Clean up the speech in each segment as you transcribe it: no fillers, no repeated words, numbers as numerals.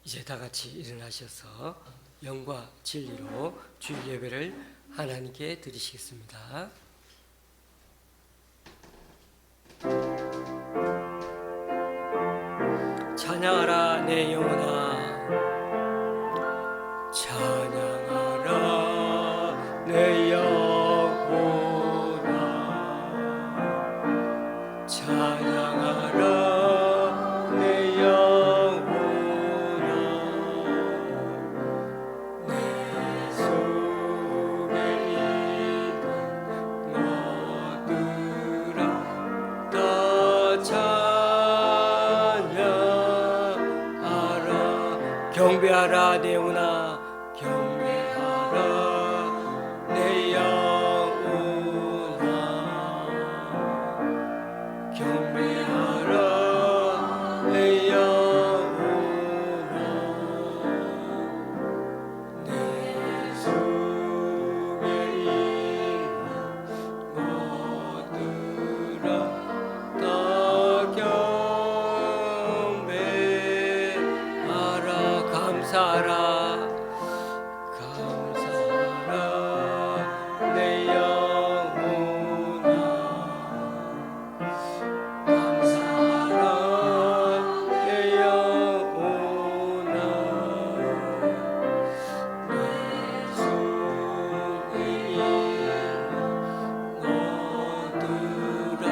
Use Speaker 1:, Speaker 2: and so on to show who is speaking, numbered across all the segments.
Speaker 1: 이제 다 같이 일어나셔서 영과 진리로 주 예배를 하나님께 드리시겠습니다. 찬양하라 내 영혼아, 찬양하라 내 영혼아, 찬양하라 내 영혼아, 내 속에 있는 것들아 다 찬양하라. 경배하라 내 영혼아, 경배하라 내 영혼아, 경배하라 내 영혼아, 내 속에 있는 것들아 다 경배하라. 감사하라, 감사하라 내 영혼아, 감사하라 내 영혼아, 내 속에 있는 것들아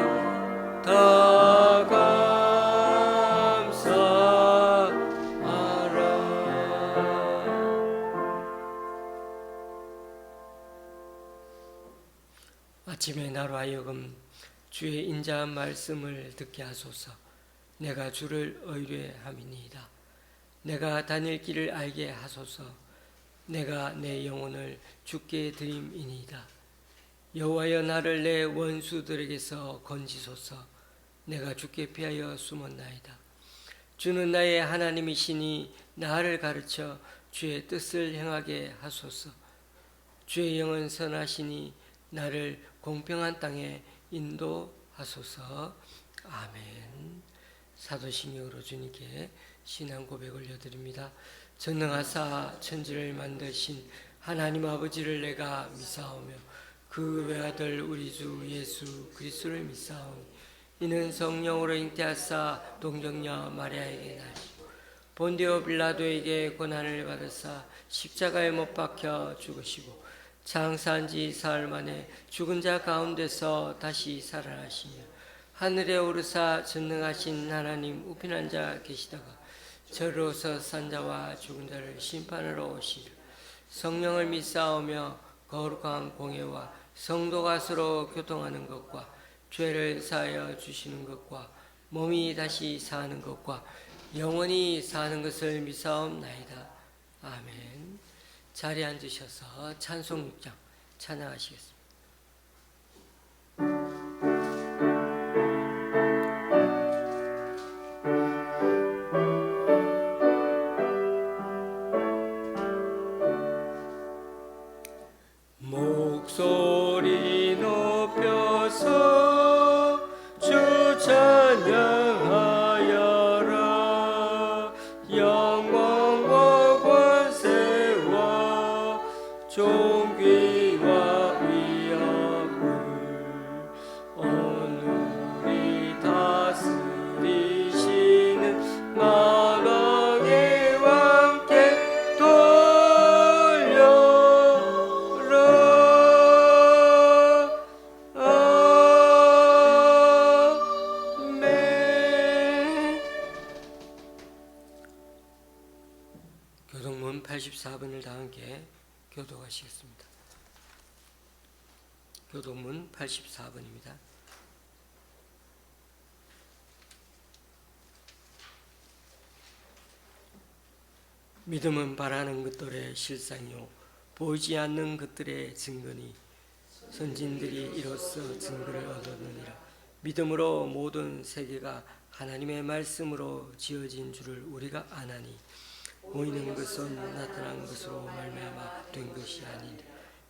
Speaker 1: 다 감사하라. 아침에 나로 하여금 주의 인자한 말씀을 듣게 하소서. 내가 주를 의뢰함이니이다. 내가 다닐 길을 알게 하소서. 내가 내 영혼을 주께 드림이니이다. 여호와여, 나를 내 원수들에게서 건지소서. 내가 주께 피하여 숨었나이다. 주는 나의 하나님이시니 나를 가르쳐 주의 뜻을 행하게 하소서. 주의 영은 선하시니 나를 공평한 땅에 인도하소서. 아멘. 사도신경으로 주님께 신앙 고백 올려드립니다. 전능하사 천지를 만드신 하나님 아버지를 내가 믿사오며 그 외아들 우리 주 예수 그리스도를 믿사오니 이는 성령으로 잉태하사 동정녀 마리아에게 나시고 본디오 빌라도에게 고난을 받으사 십자가에 못 박혀 죽으시고 장사한 지 사흘 만에 죽은 자 가운데서 다시 살아나시며 하늘에 오르사 전능하신 하나님 우편한 자 계시다가 저로서 산 자와 죽은 자를 심판하러 오시리라. 성령을 믿사오며 거룩한 공예와 성도가 서로 교통하는 것과 죄를 사하여 주시는 것과 몸이 다시 사는 것과 영원히 사는 것을 믿사옵나이다. 아멘. 자리에 앉으셔서 찬송 6장 찬양하시겠습니다. 목소리 높여서 주 찬양하여라. 영광과 권세와 존귀와 위엄을 오늘이 다스리시는 만왕의 왕께 돌려라. 아멘. 교동문 84번을 다 함께 교독하시겠습니다. 교동문 84번입니다. 믿음은 바라는 것들의 실상이요 보이지 않는 것들의 증거니 선진들이 이로써 증거를 얻었느니라. 믿음으로 모든 세계가 하나님의 말씀으로 지어진 줄을 우리가 아나니 보이는 것은 나타난 것으로 말미암아 된 것이 아니니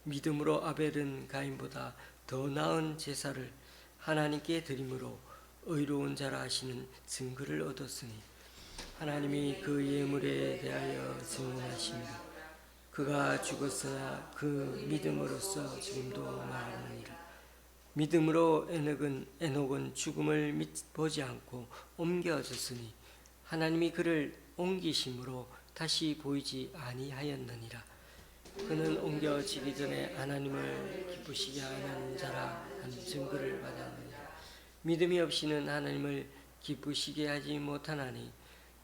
Speaker 1: 믿음으로 아벨은 가인보다 더 나은 제사를 하나님께 드림으로 의로운 자라 하시는 증거를 얻었으니 하나님이 그 예물에 대하여 증언하십니다. 그가 죽었으나 그 믿음으로써 지금도 말하느니라. 믿음으로 에녹은 죽음을 보지 않고 옮겨졌으니 하나님이 그를 옮기심으로 다시 보이지 아니하였느니라. 그는 옮겨지기 전에 하나님을 기쁘시게 하는 자라 하는 증거를 받았느니라. 믿음이 없이는 하나님을 기쁘시게 하지 못하나니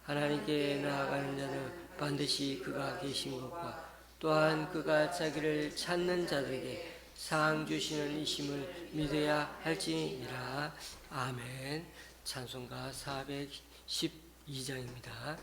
Speaker 1: 하나님께 나아가는 자는 반드시 그가 계신 것과 또한 그가 자기를 찾는 자들에게 상 주시는 이심을 믿어야 할지니라. 아멘. 찬송가 412장입니다.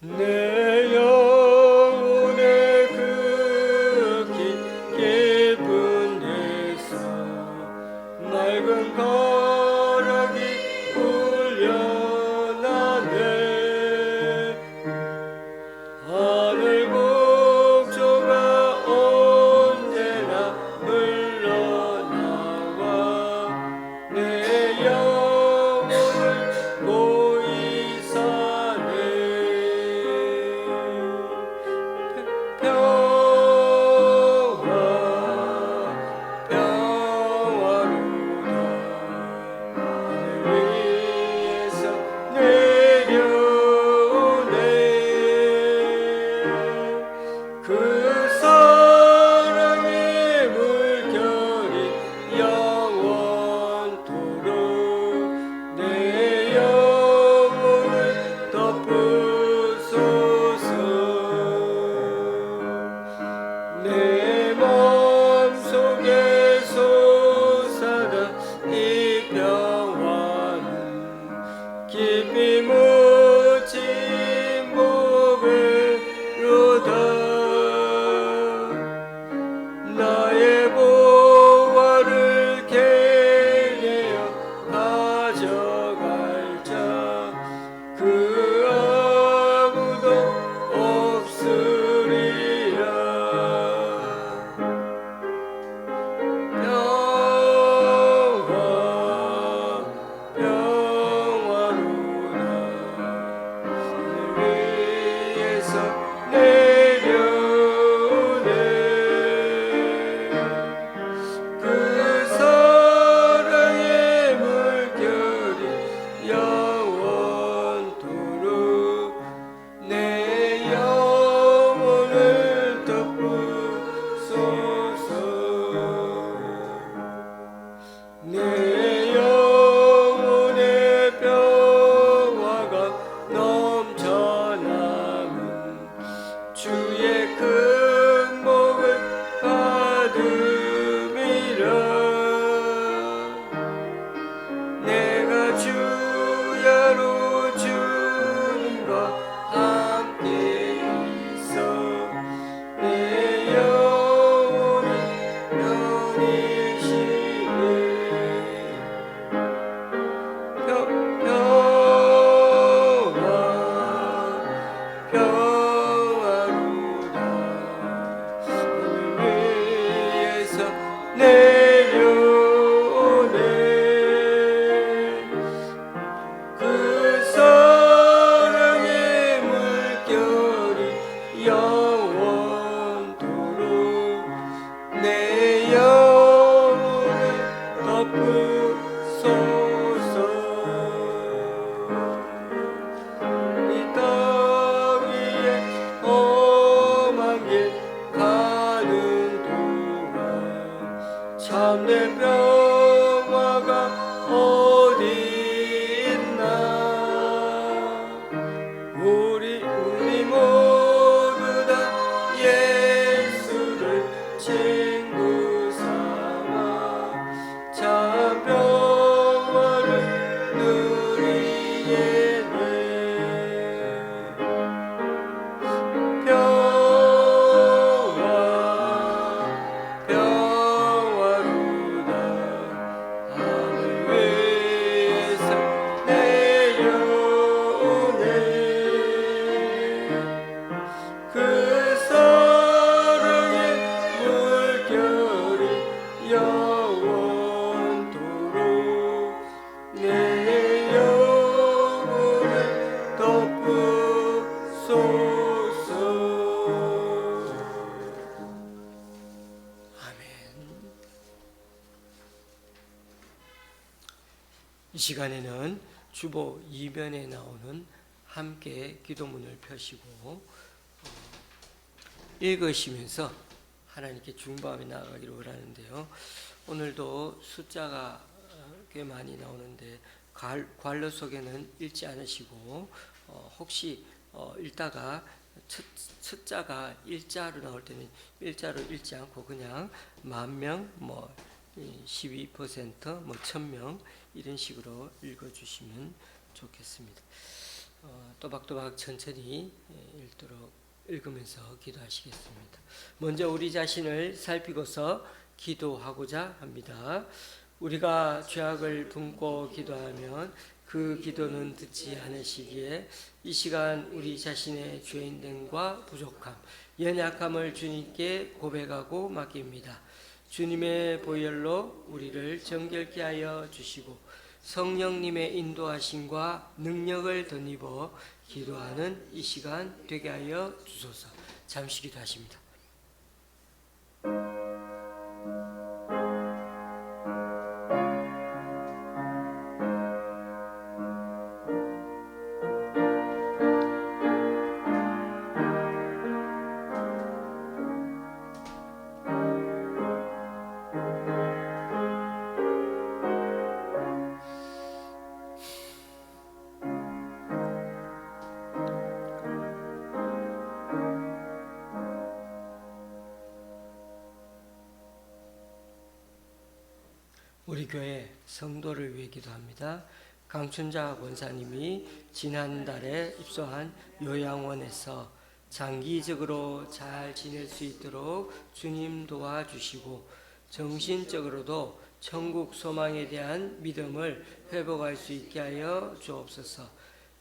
Speaker 1: 내 영혼의 그 깊은 데서 맑은 거룩이 울려나네. 하늘 곡조가 언제나 흘러나와 내 영혼을 보이 사네. 내 맘속에 솟아난 이 평화는 깊이 묻힌 보배로다. 나의 보화를 캐내어 가져갈 자 그 아무도 없으리라. 그 사랑의 물결이 시간에는 주보 2면에 나오는 함께 기도문을 펴시고 읽으시면서 하나님께 중보하며 나아가기를 원하는데요. 오늘도 숫자가 꽤 많이 나오는데 관로 속에는 읽지 않으시고 혹시 읽다가 첫 자가 일자로 나올 때는 일자로 읽지 않고 그냥 10,000명, 12%, 1,000명 이런 식으로 읽어주시면 좋겠습니다. 또박또박 천천히 읽도록 읽으면서 기도하시겠습니다. 먼저 우리 자신을 살피고서 기도하고자 합니다. 우리가 죄악을 품고 기도하면 그 기도는 듣지 않으시기에 이 시간 우리 자신의 죄인됨과 부족함, 연약함을 주님께 고백하고 맡깁니다. 주님의 보혈로 우리를 정결케 하여 주시고 성령님의 인도하심과 능력을 덧입어 기도하는 이 시간 되게 하여 주소서. 잠시 기도하십니다. 우리 교회 성도를 위해 기도합니다. 강춘자 권사님이 지난달에 입소한 요양원에서 장기적으로 잘 지낼 수 있도록 주님 도와주시고 정신적으로도 천국 소망에 대한 믿음을 회복할 수 있게 하여 주옵소서.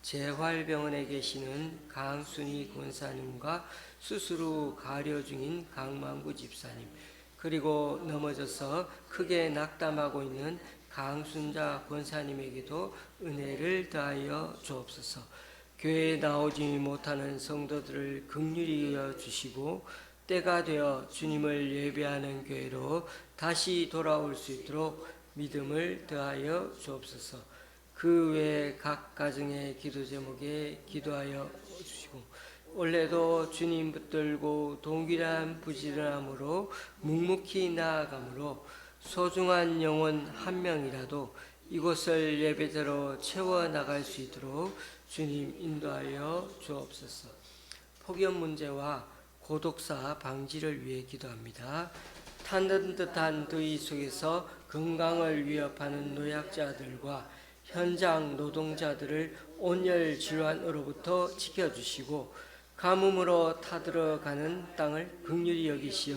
Speaker 1: 재활병원에 계시는 강순희 권사님과 수술 후 가려 중인 강만구 집사님, 그리고 넘어져서 크게 낙담하고 있는 강순자 권사님에게도 은혜를 더하여 주옵소서. 교회에 나오지 못하는 성도들을 긍휼히 여겨 주시고 때가 되어 주님을 예배하는 교회로 다시 돌아올 수 있도록 믿음을 더하여 주옵소서. 그 외 각 가정의 기도 제목에 기도하여 주시고 올해도 주님 붙들고 동일한 부지런함으로 묵묵히 나아가므로 소중한 영혼 한 명이라도 이곳을 예배자로 채워나갈 수 있도록 주님 인도하여 주옵소서. 폭염 문제와 고독사 방지를 위해 기도합니다. 타는 듯한 더위 속에서 건강을 위협하는 노약자들과 현장 노동자들을 온열 질환으로부터 지켜주시고 가뭄으로 타들어가는 땅을 긍휼히 여기시어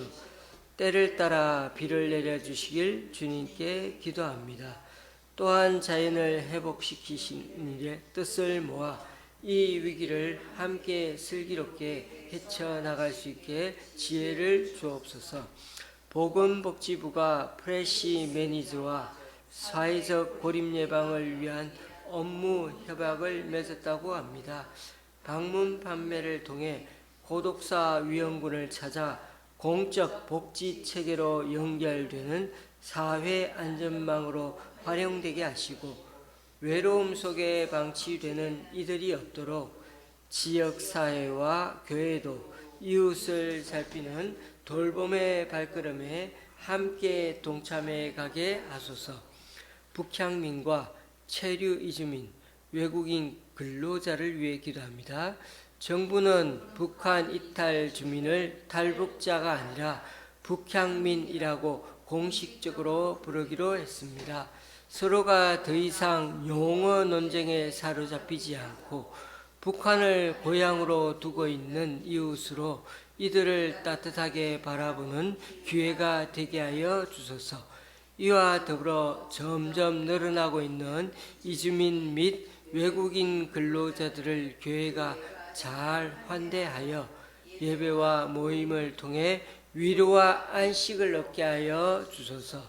Speaker 1: 때를 따라 비를 내려주시길 주님께 기도합니다. 또한 자연을 회복시키신 일에 뜻을 모아 이 위기를 함께 슬기롭게 헤쳐나갈 수 있게 지혜를 주옵소서. 보건복지부가 프레시 매니저와 사회적 고립 예방을 위한 업무 협약을 맺었다고 합니다. 방문 판매를 통해 고독사 위험군을 찾아 공적 복지 체계로 연결되는 사회 안전망으로 활용되게 하시고 외로움 속에 방치되는 이들이 없도록 지역사회와 교회도 이웃을 살피는 돌봄의 발걸음에 함께 동참해 가게 하소서. 북향민과 체류 이주민, 외국인 근로자를 위해 기도합니다. 정부는 북한 이탈 주민을 탈북자가 아니라 북향민이라고 공식적으로 부르기로 했습니다. 서로가 더 이상 용어 논쟁에 사로잡히지 않고 북한을 고향으로 두고 있는 이웃으로 이들을 따뜻하게 바라보는 기회가 되게 하여 주소서. 이와 더불어 점점 늘어나고 있는 이주민 및 외국인 근로자들을 교회가 잘 환대하여 예배와 모임을 통해 위로와 안식을 얻게 하여 주소서.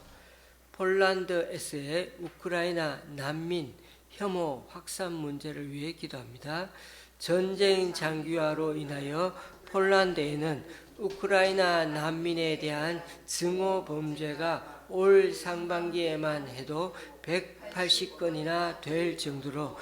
Speaker 1: 폴란드에서의 우크라이나 난민 혐오 확산 문제를 위해 기도합니다. 전쟁 장기화로 인하여 폴란드에는 우크라이나 난민에 대한 증오 범죄가 올 상반기에만 해도 180건이나 될 정도로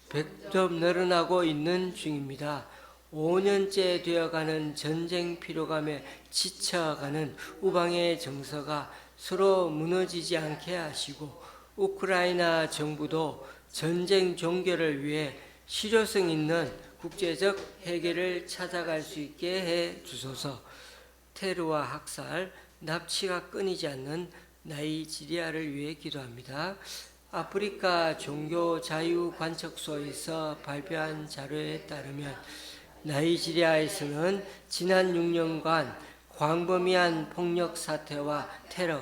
Speaker 1: 100점 늘어나고 있는 중입니다. 5년째 되어가는 전쟁 피로감에 지쳐가는 우방의 정서가 서로 무너지지 않게 하시고 우크라이나 정부도 전쟁 종결을 위해 실효성 있는 국제적 해결을 찾아갈 수 있게 해 주소서. 테러와 학살, 납치가 끊이지 않는 나이지리아를 위해 기도합니다. 아프리카 종교자유관측소에서 발표한 자료에 따르면 나이지리아에서는 지난 6년간 광범위한 폭력 사태와 테러,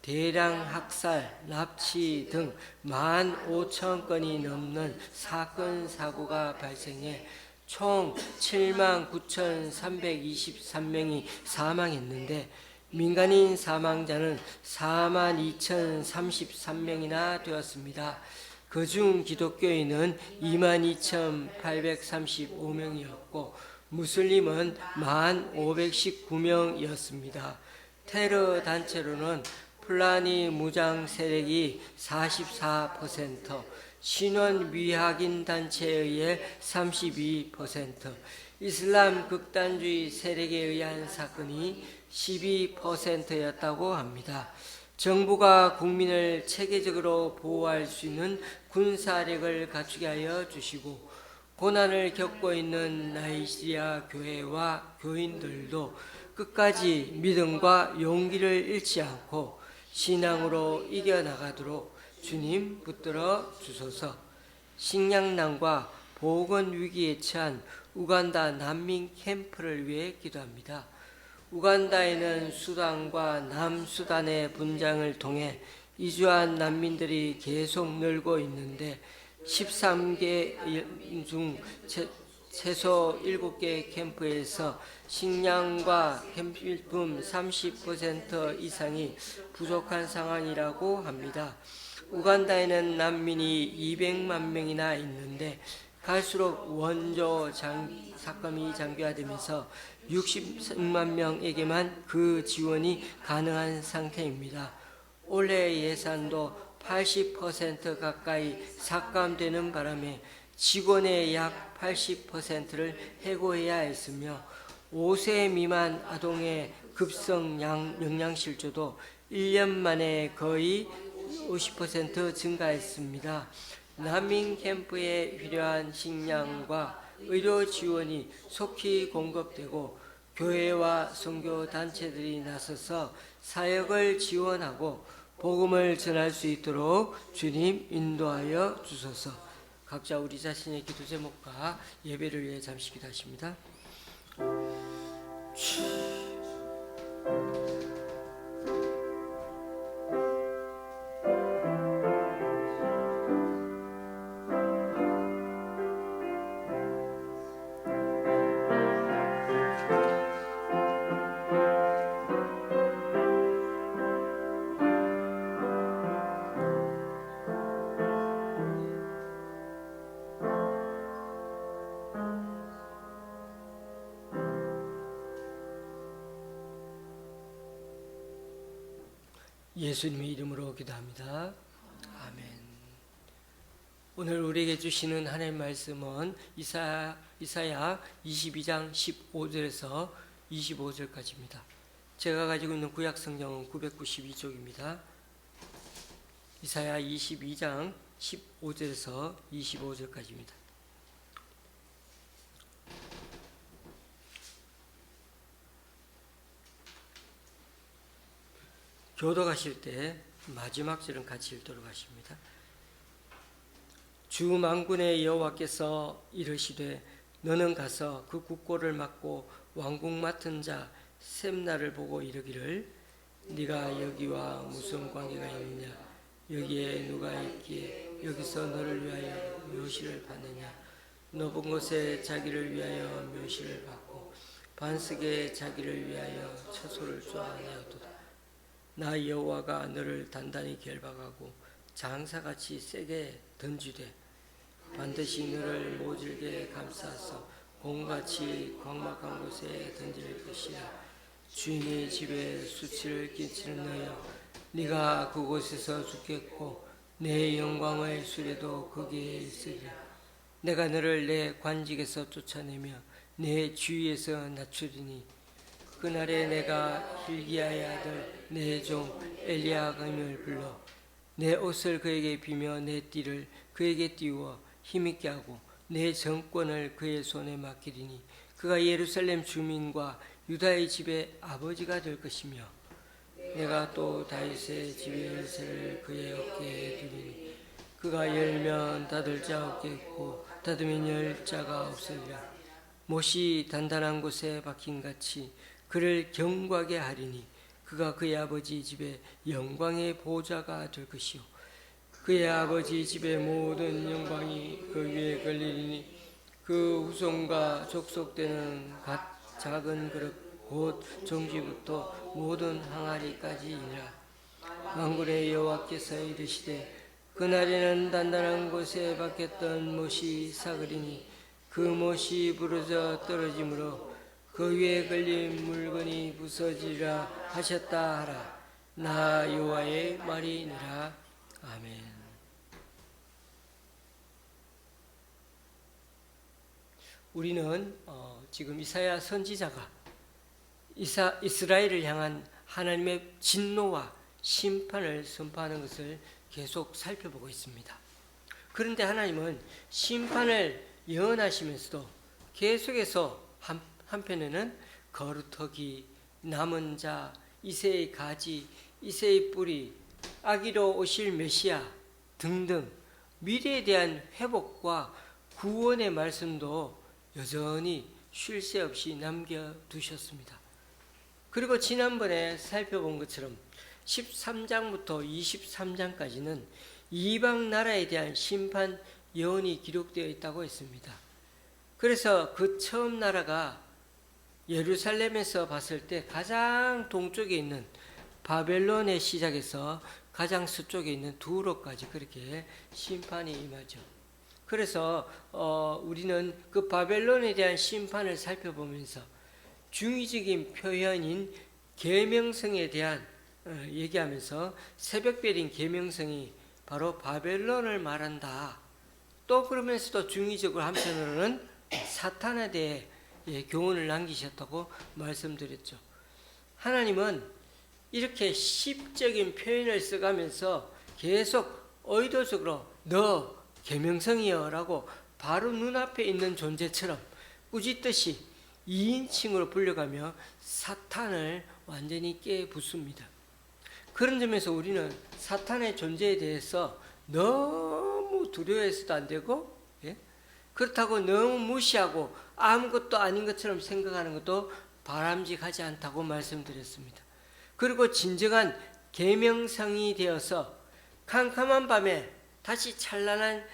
Speaker 1: 대량 학살, 납치 등 15,000건이 넘는 사건, 사고가 발생해 총 79,323명이 사망했는데 민간인 사망자는 42,033명이나 되었습니다. 그중 기독교인은 22,835명이었고 무슬림은 1,519명이었습니다. 테러 단체로는 플라니 무장 세력이 44%, 신원 미확인 단체에 의해 32%, 이슬람 극단주의 세력에 의한 사건이 12%였다고 합니다. 정부가 국민을 체계적으로 보호할 수 있는 군사력을 갖추게 하여 주시고 고난을 겪고 있는 나이지리아 교회와 교인들도 끝까지 믿음과 용기를 잃지 않고 신앙으로 이겨나가도록 주님 붙들어 주소서. 식량난과 보건 위기에 처한 우간다 난민 캠프를 위해 기도합니다. 우간다에는 수단과 남수단의 분장을 통해 이주한 난민들이 계속 늘고 있는데 13개 중 최소 7개 캠프에서 식량과 캠필품 30% 이상이 부족한 상황이라고 합니다. 우간다에는 난민이 200만 명이나 있는데 갈수록 원조 사건이 장기화되면서 60만 명에게만 그 지원이 가능한 상태입니다. 올해 예산도 80% 가까이 삭감되는 바람에 직원의 약 80%를 해고해야 했으며 5세 미만 아동의 급성 영양실조도 1년 만에 거의 50% 증가했습니다. 난민 캠프에 필요한 식량과 의료 지원이 속히 공급되고 교회와 선교 단체들이 나서서 사역을 지원하고 복음을 전할 수 있도록 주님 인도하여 주소서. 각자 우리 자신의 기도 제목과 예배를 위해 잠시 기도하십니다. 예수님의 이름으로 기도합니다. 아멘. 오늘 우리에게 주시는 하나님의 말씀은 이사야 22장 15절에서 25절까지입니다. 제가 가지고 있는 구약 성경은 992쪽입니다. 이사야 22장 15절에서 25절까지입니다. 교도 가실 때 마지막 절은 같이 읽도록 하십니다. 주 만군의 여호와께서 이르시되 너는 가서 그 국고를 맡고 왕국 맡은 자 셈나를 보고 이르기를 네가 여기와 무슨 관계가 있느냐 여기에 누가 있기에 여기서 너를 위하여 묘시를 받느냐 높은 곳에 자기를 위하여 묘시를 받고 반석에 자기를 위하여 처소를 쪼아내었도다. 나 여호와가 너를 단단히 결박하고 장사같이 세게 던지되 반드시 너를 모질게 감싸서 공같이 광막한 곳에 던질 것이야. 주인의 집에 수치를 끼치는 너여 네가 그곳에서 죽겠고 내 영광의 수레도 거기에 있으리라. 내가 너를 내 관직에서 쫓아내며 내 주위에서 낮추리니 그날에 내가 hil기야의 아들 내 종 엘리야김을 불러 내 옷을 그에게 비며 내 띠를 그에게 띄워 힘있게 하고 내 정권을 그의 손에 맡기리니 그가 예루살렘 주민과 유다의 집의 아버지가 될 것이며 내가 또 다윗의 집의 열쇠를 그의 어깨에 두리니 그가 열면 닫을 자 없겠고 닫으면 열 자가 없으리라. 못이 단단한 곳에 박힌같이 그를 견고하게 하리니 그가 그의 아버지 집의 영광의 보좌가 될 것이요 그의 아버지 집의 모든 영광이 그 위에 걸리리니 그 후손과 족속되는 작은 그릇 곧 정쥐부터 모든 항아리까지이니라. 만군의 여호와께서 이르시되 그날에는 단단한 곳에 박혔던 못이 사그리니 그 못이 부러져 떨어지므로 그 위에 걸린 물건이 부서지리라 하셨다 하라. 나 여호와의 말이니라. 아멘. 우리는 지금 이사야 선지자가 이스라엘을 향한 하나님의 진노와 심판을 선포하는 것을 계속 살펴보고 있습니다. 그런데 하나님은 심판을 예언하시면서도 계속해서 한편에는 거루터기, 남은 자, 이새의 가지, 이새의 뿌리, 아기로 오실 메시아 등등 미래에 대한 회복과 구원의 말씀도 여전히 쉴 새 없이 남겨두셨습니다. 그리고 지난번에 살펴본 것처럼 13장부터 23장까지는 이방 나라에 대한 심판 예언이 기록되어 있다고 했습니다. 그래서 그 처음 나라가 예루살렘에서 봤을 때 가장 동쪽에 있는 바벨론의 시작에서 가장 서쪽에 있는 두로까지 그렇게 심판이 임하죠. 그래서 우리는 그 바벨론에 대한 심판을 살펴보면서 중의적인 표현인 계명성에 대한 얘기하면서 새벽별인 계명성이 바로 바벨론을 말한다. 또 그러면서도 중의적으로 한편으로는 사탄에 대해 교훈을 남기셨다고 말씀드렸죠. 하나님은 이렇게 시적인 표현을 써가면서 계속 의도적으로 너 계명성이여 라고 바로 눈앞에 있는 존재처럼 꾸짖듯이 2인칭으로 불려가며 사탄을 완전히 깨부숩니다. 그런 점에서 우리는 사탄의 존재에 대해서 너무 두려워해서도 안 되고 그렇다고 너무 무시하고 아무것도 아닌 것처럼 생각하는 것도 바람직하지 않다고 말씀드렸습니다. 그리고 진정한 계명성이 되어서 캄캄한 밤에 다시 찬란한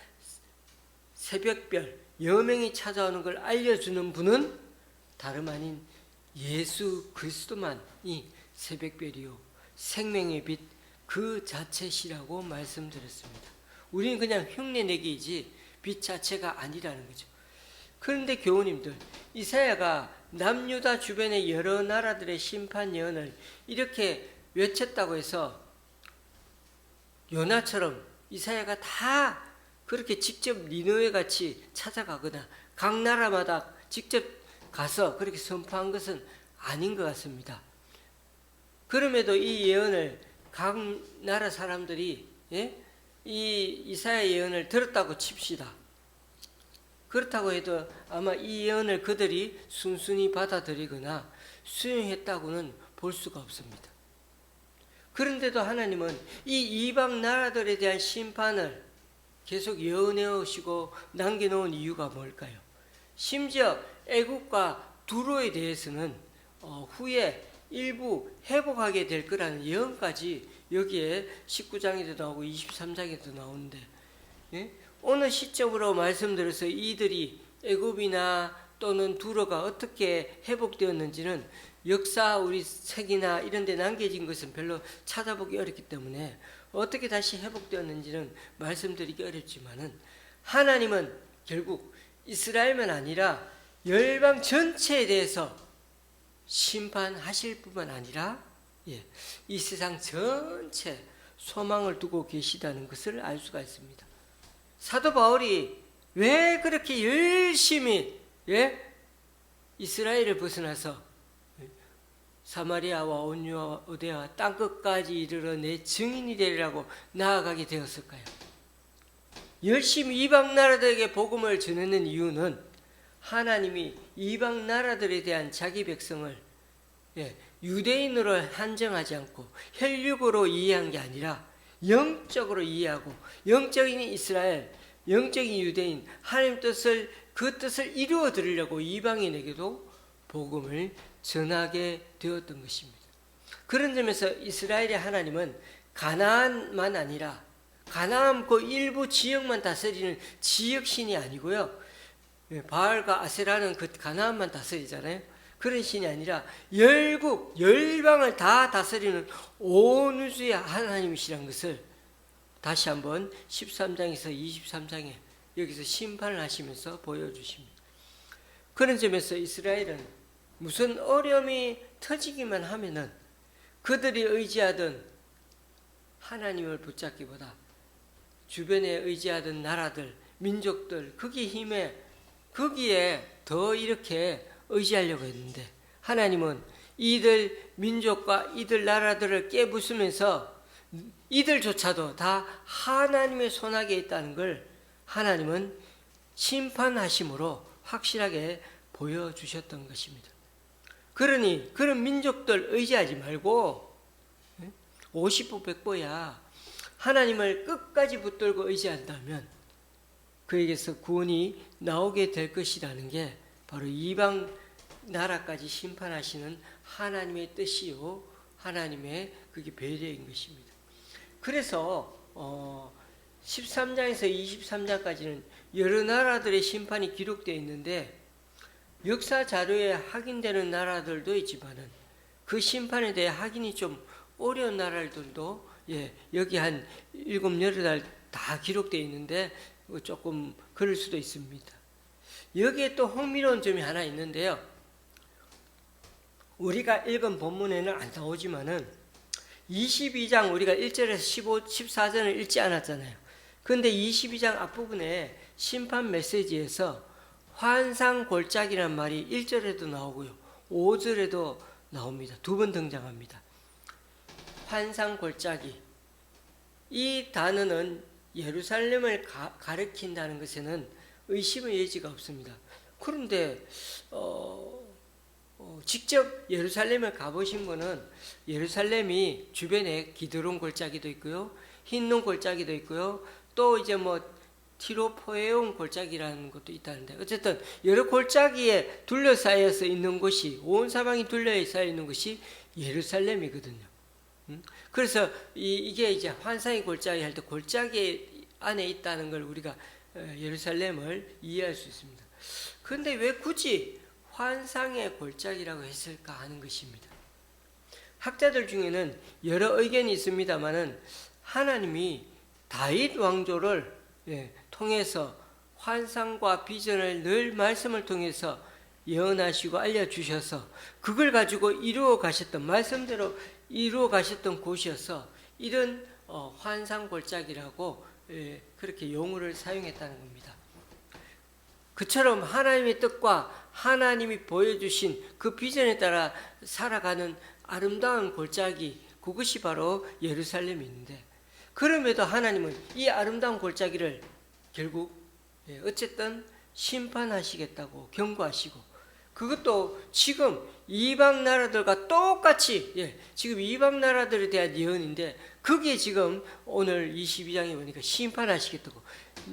Speaker 1: 새벽별 여명이 찾아오는 걸 알려주는 분은 다름 아닌 예수 그리스도만이 새벽별이요 생명의 빛 그 자체시라고 말씀드렸습니다. 우리는 그냥 흉내내기이지 빛 자체가 아니라는 거죠. 그런데 교우님들, 이사야가 남유다 주변의 여러 나라들의 심판 예언을 이렇게 외쳤다고 해서 요나처럼 이사야가 다 그렇게 직접 니느웨 같이 찾아가거나 각 나라마다 직접 가서 그렇게 선포한 것은 아닌 것 같습니다. 그럼에도 이 예언을 각 나라 사람들이 이 이사야 예언을 들었다고 칩시다. 그렇다고 해도 아마 이 예언을 그들이 순순히 받아들이거나 수용했다고는 볼 수가 없습니다. 그런데도 하나님은 이 이방 나라들에 대한 심판을 계속 예언해 오시고 남겨놓은 이유가 뭘까요? 심지어 애국과 두로에 대해서는 후에 일부 회복하게 될 거라는 예언까지 여기에 19장에도 나오고 23장에도 나오는데 어느 시점으로 말씀드려서 이들이 애굽이나 또는 두로가 어떻게 회복되었는지는 역사 우리 책이나 이런 데 남겨진 것은 별로 찾아보기 어렵기 때문에 어떻게 다시 회복되었는지는 말씀드리기 어렵지만은 하나님은 결국 이스라엘만 아니라 열방 전체에 대해서 심판하실 뿐만 아니라 이 세상 전체 소망을 두고 계시다는 것을 알 수가 있습니다. 사도 바울이 왜 그렇게 열심히 이스라엘을 벗어나서 사마리아와 온유와 오데와 땅끝까지 이르러 내 증인이 되리라고 나아가게 되었을까요? 열심히 이방 나라들에게 복음을 전하는 이유는 하나님이 이방 나라들에 대한 자기 백성을 유대인으로 한정하지 않고 혈육으로 이해한 게 아니라 영적으로 이해하고 영적인 이스라엘, 영적인 유대인, 하나님 뜻을 그 뜻을 이루어 드리려고 이방인에게도 복음을 전하게 되었던 것입니다. 그런 점에서 이스라엘의 하나님은 가나안만 아니라 가나안 그 일부 지역만 다스리는 지역신이 아니고요. 바알과 아세라는 그 가나안만 다스리잖아요. 그런 신이 아니라 열국, 열방을 다 다스리는 온 우주의 하나님이시라는 것을 다시 한번 13장에서 23장에 여기서 심판을 하시면서 보여주십니다. 그런 점에서 이스라엘은 무슨 어려움이 터지기만 하면은 그들이 의지하던 하나님을 붙잡기보다 주변에 의지하던 나라들, 민족들, 거기에 더 이렇게 의지하려고 했는데 하나님은 이들 민족과 이들 나라들을 깨부수면서 이들조차도 다 하나님의 손아귀에 있다는 걸 하나님은 심판하심으로 확실하게 보여주셨던 것입니다. 그러니 그런 민족들 의지하지 말고 50보 100보야 하나님을 끝까지 붙들고 의지한다면 그에게서 구원이 나오게 될 것이라는 게 바로 이방 나라까지 심판하시는 하나님의 뜻이요 하나님의 그게 배려인 것입니다. 그래서 13장에서 23장까지는 여러 나라들의 심판이 기록되어 있는데 역사 자료에 확인되는 나라들도 있지만은 그 심판에 대해 확인이 좀 어려운 나라들도 여기 한 7, 8달 다 기록되어 있는데 조금 그럴 수도 있습니다. 여기에 또 흥미로운 점이 하나 있는데요. 우리가 읽은 본문에는 안 나오지만은 22장 우리가 1절에서 14절을 읽지 않았잖아요. 그런데 22장 앞부분에 심판 메시지에서 환상골짜기란 말이 1절에도 나오고요. 5절에도 나옵니다. 2번 등장합니다. 환상골짜기. 이 단어는 예루살렘을 가리킨다는 것에는 의심의 여지가 없습니다. 그런데 직접 예루살렘을 가보신 분은 예루살렘이 주변에 기드론 골짜기도 있고요, 흰놈 골짜기도 있고요, 또 이제 티로포에온 골짜기라는 것도 있다는데 어쨌든 여러 골짜기에 둘러싸여서 있는 곳이 온 사방이 둘러싸여 있는 것이 예루살렘이거든요. 그래서 이게 이제 환상의 골짜기 할 때 골짜기 안에 있다는 걸 우리가 예루살렘을 이해할 수 있습니다. 그런데 왜 굳이 환상의 골짜기라고 했을까 하는 것입니다. 학자들 중에는 여러 의견이 있습니다만은 하나님이 다윗 왕조를 통해서 환상과 비전을 늘 말씀을 통해서 예언하시고 알려주셔서 그걸 가지고 이루어 가셨던 말씀대로 이루어 가셨던 곳이어서 이런 환상 골짜기라고 그렇게 용어를 사용했다는 겁니다. 그처럼 하나님의 뜻과 하나님이 보여주신 그 비전에 따라 살아가는 아름다운 골짜기, 그것이 바로 예루살렘인데 그럼에도 하나님은 이 아름다운 골짜기를 결국 어쨌든 심판하시겠다고 경고하시고 그것도 지금 이방 나라들과 똑같이 지금 이방 나라들에 대한 예언인데 그게 지금 오늘 22장에 보니까 심판하시겠다고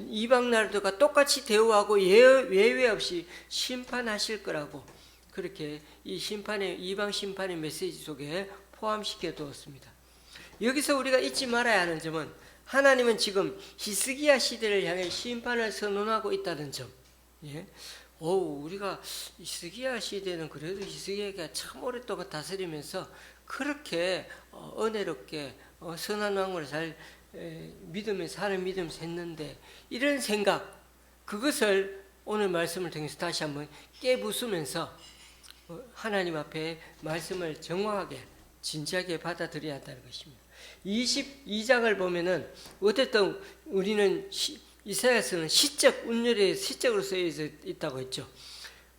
Speaker 1: 이방 나라들과 똑같이 대우하고 예외 없이 심판하실 거라고 그렇게 이 심판의 이방 심판의 메시지 속에 포함시켜 두었습니다. 여기서 우리가 잊지 말아야 하는 점은 하나님은 지금 히스기야 시대를 향해 심판을 선언하고 있다는 점. 우리가 히스기야 시대는 그래도 히스기야가 참 오랫동안 다스리면서 그렇게 은혜롭게 선한 왕으로 잘 믿으면서 하는 믿으면서 했는데 이런 생각 그것을 오늘 말씀을 통해서 다시 한번 깨부수면서 하나님 앞에 말씀을 정확하게 진지하게 받아들여야 한다는 것입니다. 22장을 보면은 어쨌든 우리는 이사야서는 시적, 운율의 시적으로 쓰여 있다고 했죠.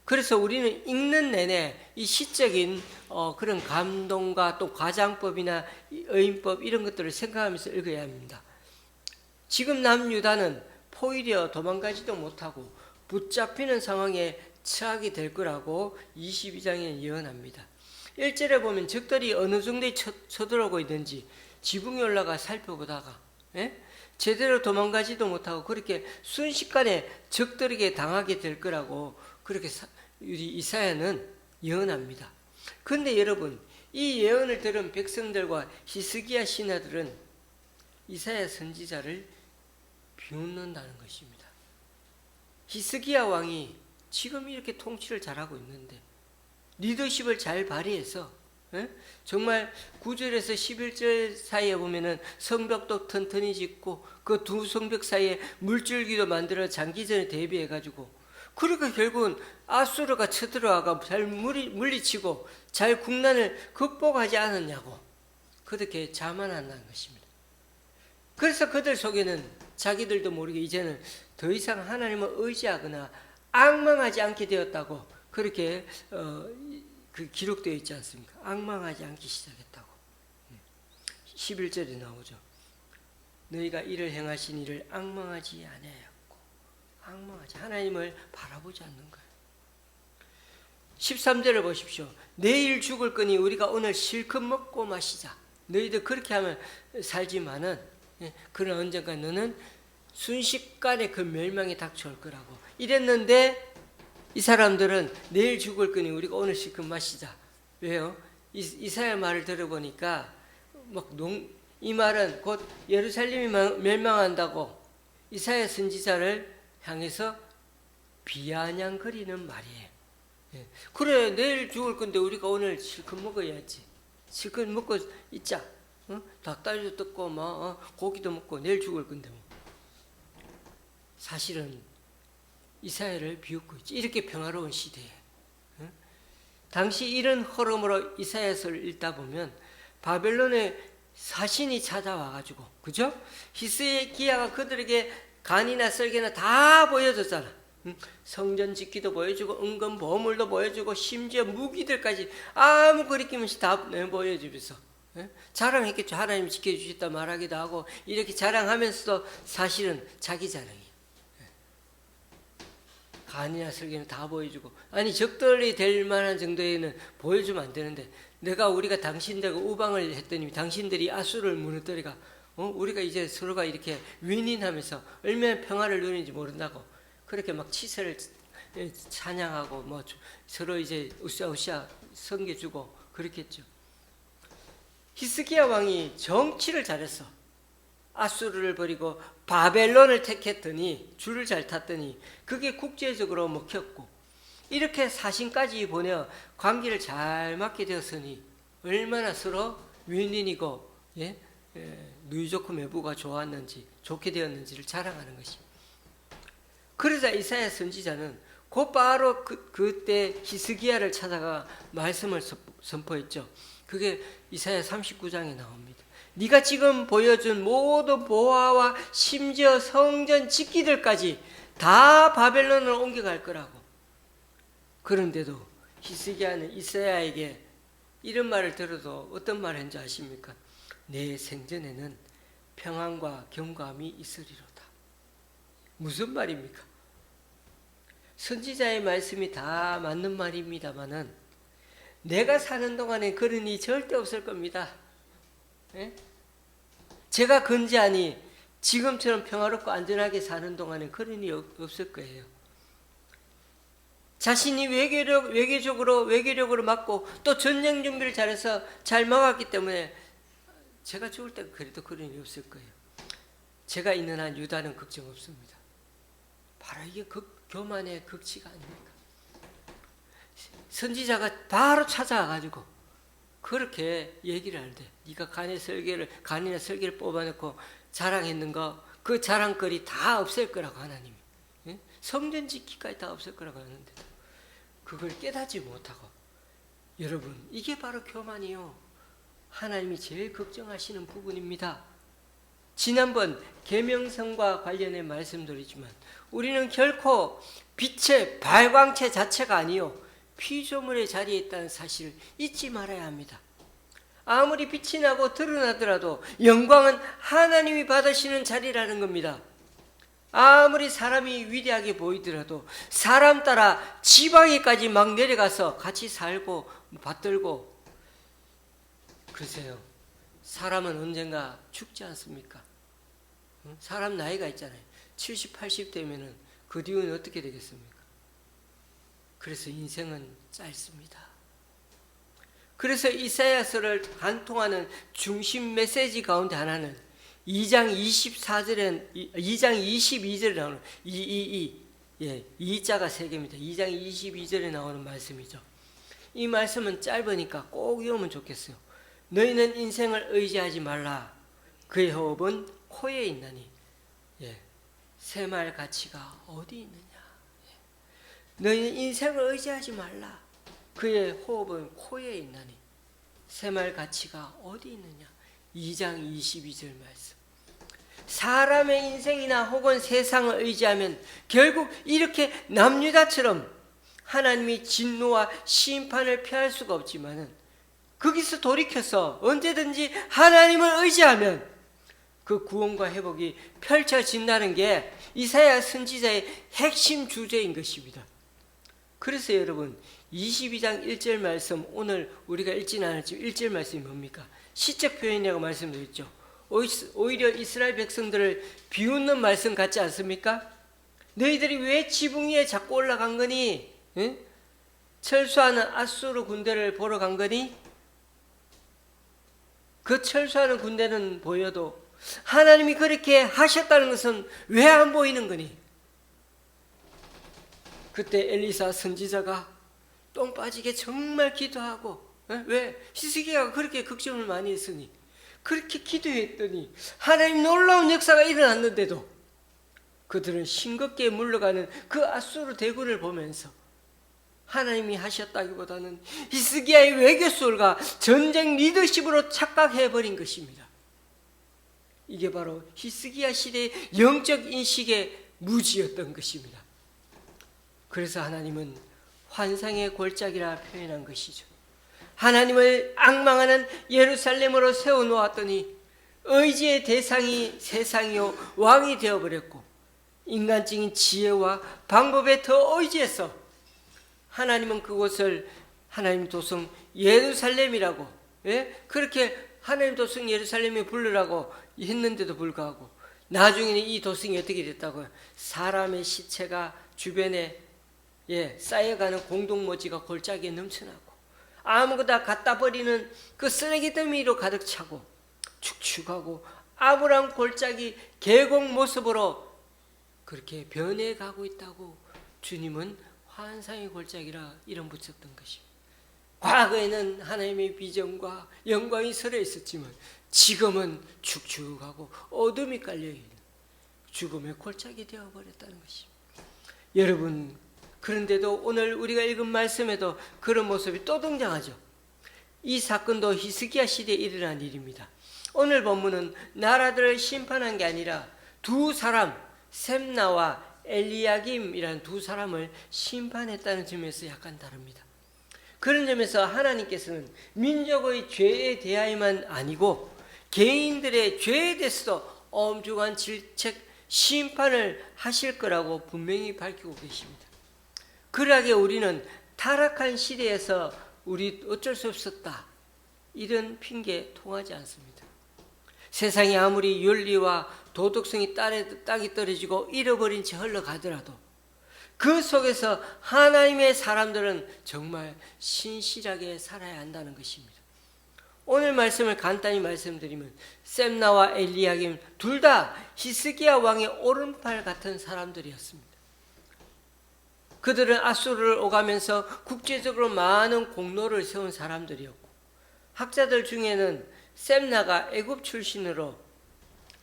Speaker 1: 그래서 우리는 읽는 내내 이 시적인 그런 감동과 또 과장법이나 어인법 이런 것들을 생각하면서 읽어야 합니다. 지금 남유다는 포위되어 도망가지도 못하고 붙잡히는 상황에 처하게 될 거라고 22장에 예언합니다. 1절에 보면 적들이 어느 정도에 쳐들어오고 있는지 지붕에 올라가 살펴보다가 제대로 도망가지도 못하고 그렇게 순식간에 적들에게 당하게 될 거라고 그렇게 우리 이사야는 예언합니다. 그런데 여러분, 이 예언을 들은 백성들과 히스기야 신하들은 이사야 선지자를 비웃는다는 것입니다. 히스기야 왕이 지금 이렇게 통치를 잘하고 있는데 리더십을 잘 발휘해서 정말 9절에서 11절 사이에 보면은 성벽도 튼튼히 짓고 그 두 성벽 사이에 물줄기도 만들어 장기전에 대비해가지고 그러니까 결국은 아수르가 쳐들어와가 잘 물리치고 잘 국난을 극복하지 않았냐고 그렇게 자만한다는 것입니다. 그래서 그들 속에는 자기들도 모르게 이제는 더 이상 하나님을 의지하거나 앙망하지 않게 되었다고 그렇게 그 기록되어 있지 않습니까? 앙망하지 않기 시작했다고. 11절에 나오죠. 너희가 이를 행하신 이를 앙망하지 아니하였고 앙망하지 하나님을 바라보지 않는 거예요. 13절을 보십시오. 내일 죽을 거니 우리가 오늘 실컷 먹고 마시자. 너희들 그렇게 하면 살지만은 그러나 언젠가 너는 순식간에 그 멸망이 닥쳐올 거라고 이랬는데 이 사람들은 내일 죽을 거니 우리가 오늘 실컷 마시자. 왜요? 이사야 말을 들어보니까 이 말은 곧 예루살렘이 멸망한다고 이사야 선지자를 향해서 비아냥거리는 말이에요. 그래 내일 죽을 건데 우리가 오늘 실컷 먹어야지. 실컷 먹고 있자. 닭다리도 뜯고 고기도 먹고 내일 죽을 건데 뭐. 사실은 이사야를 비웃고 있지. 이렇게 평화로운 시대에 당시 이런 흐름으로 이사야서를 읽다 보면 바벨론의 사신이 찾아와가지고 그죠? 히스기야가 그들에게 간이나 썰개나 다 보여줬잖아. 성전 짓기도 보여주고 은근 보물도 보여주고 심지어 무기들까지 아무 거리낌 없이 다 보여주면서 자랑했겠죠. 하나님이 지켜주셨다 말하기도 하고 이렇게 자랑하면서도 사실은 자기 자랑이에요. 간이나 설계는 다 보여주고 아니 적들이 될 만한 정도에는 보여주면 안 되는데 우리가 당신들과 우방을 했더니 당신들이 아수르를 무너뜨리가 우리가 이제 서로가 이렇게 윈윈하면서 얼마나 평화를 누리는지 모른다고 그렇게 막 치세를 찬양하고 뭐 서로 이제 으쌰으쌰 섬겨주고 그렇겠죠. 히스기야 왕이 정치를 잘했어. 아수르를 버리고 바벨론을 택했더니 줄을 잘 탔더니 그게 국제적으로 먹혔고 이렇게 사신까지 보내 관계를 잘 맞게 되었으니 얼마나 서로 윈윈이고 누이 좋고 매부가 좋게 되었는지를 자랑하는 것입니다. 그러자 이사야 선지자는 곧바로 그때 히스기야를 찾아가 말씀을 선포했죠. 그게 이사야 39장에 나옵니다. 네가 지금 보여준 모든 보화와 심지어 성전 짓기들까지 다 바벨론으로 옮겨갈 거라고. 그런데도 히스기야는 이사야에게 이런 말을 들어도 어떤 말을 했는지 아십니까? 내 생전에는 평안과 경감이 있으리로다. 무슨 말입니까? 선지자의 말씀이 다 맞는 말입니다만은 내가 사는 동안에 그런 일이 절대 없을 겁니다. 제가 건재하니 지금처럼 평화롭고 안전하게 사는 동안에 그런 일이 없을 거예요. 자신이 외교력으로 막고 또 전쟁 준비를 잘해서 잘 막았기 때문에 제가 죽을 때 그래도 그런 일이 없을 거예요. 제가 있는 한 유다는 걱정 없습니다. 바로 이게 교만의 극치가 아닙니까? 선지자가 바로 찾아와가지고 그렇게 얘기를 할 때 네가 간이나 설계를 뽑아놓고 자랑했는 거 그 자랑거리 다 없앨 거라고 하나님이 성전 짓기까지 다 없앨 거라고 하는데도 그걸 깨닫지 못하고 여러분 이게 바로 교만이요. 하나님이 제일 걱정하시는 부분입니다. 지난번 계명성과 관련해 말씀드리지만 우리는 결코 빛의 발광체 자체가 아니요 피조물의 자리에 있다는 사실을 잊지 말아야 합니다. 아무리 빛이 나고 드러나더라도 영광은 하나님이 받으시는 자리라는 겁니다. 아무리 사람이 위대하게 보이더라도 사람 따라 지방에까지 막 내려가서 같이 살고 받들고 그러세요. 사람은 언젠가 죽지 않습니까? 사람 나이가 있잖아요. 70, 80 되면은 그 뒤는 어떻게 되겠습니까? 그래서 인생은 짧습니다. 그래서 이사야서를 간통하는 중심 메시지 가운데 하나는 2장 22절에 나오는 2자가 3개입니다. 2장 22절에 나오는 말씀이죠. 이 말씀은 짧으니까 꼭 외우면 좋겠어요. 너희는 인생을 의지하지 말라. 그의 호흡은 코에 있나니 새말 가치가 어디 있느냐. 너희는 인생을 의지하지 말라. 그의 호흡은 코에 있나니 새말 가치가 어디 있느냐. 2장 22절 말씀. 사람의 인생이나 혹은 세상을 의지하면 결국 이렇게 남유다처럼 하나님이 진노와 심판을 피할 수가 없지만은 거기서 돌이켜서 언제든지 하나님을 의지하면 그 구원과 회복이 펼쳐진다는 게 이사야 선지자의 핵심 주제인 것입니다. 그래서 여러분 22장 1절 말씀, 오늘 우리가 읽지는 않았지만 1절 말씀이 뭡니까? 시적 표현이라고 말씀드렸죠. 오히려 이스라엘 백성들을 비웃는 말씀 같지 않습니까? 너희들이 왜 지붕 위에 자꾸 올라간 거니? 응? 철수하는 아수르 군대를 보러 간 거니? 그 철수하는 군대는 보여도 하나님이 그렇게 하셨다는 것은 왜 안 보이는 거니? 그때 엘리사 선지자가 똥 빠지게 정말 기도하고, 왜? 히스기야가 그렇게 걱정을 많이 했으니, 그렇게 기도했더니 하나님 놀라운 역사가 일어났는데도 그들은 싱겁게 물러가는 그 아수르 대군을 보면서 하나님이 하셨다기보다는 히스기야의 외교술과 전쟁 리더십으로 착각해버린 것입니다. 이게 바로 히스기야 시대의 영적 인식의 무지였던 것입니다. 그래서 하나님은 환상의 골짜기라 표현한 것이죠. 하나님을 앙망하는 예루살렘으로 세워놓았더니 의지의 대상이 세상이요 왕이 되어버렸고 인간적인 지혜와 방법에 더 의지해서 하나님은 그곳을 하나님 도성 예루살렘이라고 그렇게 하나님 도성 예루살렘에 부르라고 했는데도 불구하고 나중에는 이 도성이 어떻게 됐다고요? 사람의 시체가 주변에 쌓여가는 공동묘지가 골짜기에 넘쳐나고 아무거나 갖다 버리는 그 쓰레기 더미로 가득 차고 축축하고 아브라함 골짜기 계곡 모습으로 그렇게 변해가고 있다고 주님은 환상의 골짜기라 이름 붙였던 것입니다. 과거에는 하나님의 비전과 영광이 서려 있었지만 지금은 축축하고 어둠이 깔려있는 죽음의 골짜기 되어버렸다는 것입니다. 여러분, 그런데도 오늘 우리가 읽은 말씀에도 그런 모습이 또 등장하죠. 이 사건도 히스기야 시대에 일어난 일입니다. 오늘 본문은 나라들을 심판한 게 아니라 두 사람, 셈나와 엘리야김이라는 두 사람을 심판했다는 점에서 약간 다릅니다. 그런 점에서 하나님께서는 민족의 죄에 대하여만 아니고 개인들의 죄에 대해서도 엄중한 질책, 심판을 하실 거라고 분명히 밝히고 계십니다. 그러하게 우리는 타락한 시대에서 우리 어쩔 수 없었다, 이런 핑계 통하지 않습니다. 세상이 아무리 윤리와 도덕성이 땅이 떨어지고 잃어버린 채 흘러가더라도 그 속에서 하나님의 사람들은 정말 신실하게 살아야 한다는 것입니다. 오늘 말씀을 간단히 말씀드리면 셈나와 엘리야김 둘 다 히스기야 왕의 오른팔 같은 사람들이었습니다. 그들은 아수르를 오가면서 국제적으로 많은 공로를 세운 사람들이었고 학자들 중에는 셈나가 애굽 출신으로